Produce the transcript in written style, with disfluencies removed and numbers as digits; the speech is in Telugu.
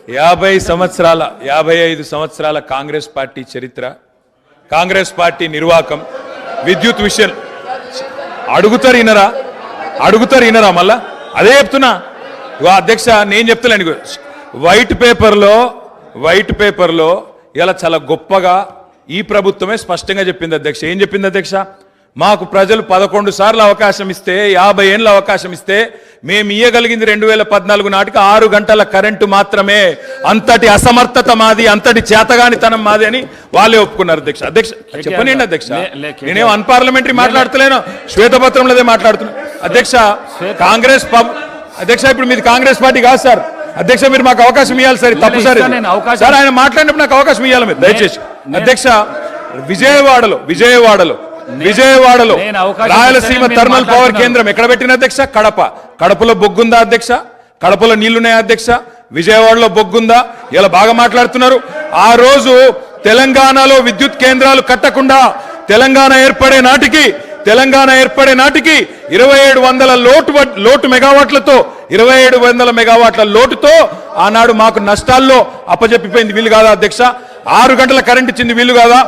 55 సంవత్సరాల కాంగ్రెస్ పార్టీ చరిత్ర, కాంగ్రెస్ పార్టీ నిర్వాకం, విద్యుత్ విషయం అడుగుతారు ఇనరా మళ్ళా అదే చెప్తున్నా. అధ్యక్ష నేను చెప్తాను, వైట్ పేపర్లో ఇలా చాలా గొప్పగా ఈ ప్రభుత్వమే స్పష్టంగా చెప్పింది అధ్యక్ష. ఏం చెప్పింది అధ్యక్ష? మాకు ప్రజలు 11 సార్లు అవకాశం ఇస్తే, 50 ఏళ్ళ అవకాశం ఇస్తే మేము ఇయ్యగలిగింది 2014 నాటికి 6 గంటల కరెంటు మాత్రమే. అంతటి అసమర్థత మాది, అంతటి చేతగానితనం మాది అని వాళ్ళే ఒప్పుకున్నారు అధ్యక్ష. చెప్పనండి అధ్యక్ష, నేనేం అన్పార్లమెంటరీ మాట్లాడతలేను, శ్వేతపత్రంలోదే మాట్లాడుతున్నా అధ్యక్ష. అధ్యక్ష ఇప్పుడు మీది కాంగ్రెస్ పార్టీ కాదు సార్. అధ్యక్ష మీరు మాకు అవకాశం ఇవ్వాలి సార్, తప్పు సార్ సార్. ఆయన మాట్లాడినప్పుడు నాకు అవకాశం ఇవ్వాలి మీరు దయచేసి. అధ్యక్ష విజయవాడలో రాయలసీమ థర్మల్ పవర్ కేంద్రం ఎక్కడ పెట్టిన అధ్యక్ష? కడపలో బొగ్గుందా అధ్యక్ష? కడపలో నీళ్లున్నాయా అధ్యక్ష? విజయవాడలో బొగ్గుందా? ఇలా బాగా మాట్లాడుతున్నారు. ఆ రోజు తెలంగాణలో విద్యుత్ కేంద్రాలు కట్టకుండా తెలంగాణ ఏర్పడే నాటికి 2700 లోటు మెగావాట్లతో 2700 మెగావాట్ల లోటుతో ఆనాడు మాకు నష్టాల్లో అప్పజెప్పిపోయింది వీలు కాదా అధ్యక్ష? 6 గంటల కరెంట్ ఇచ్చింది వీలు కాదా?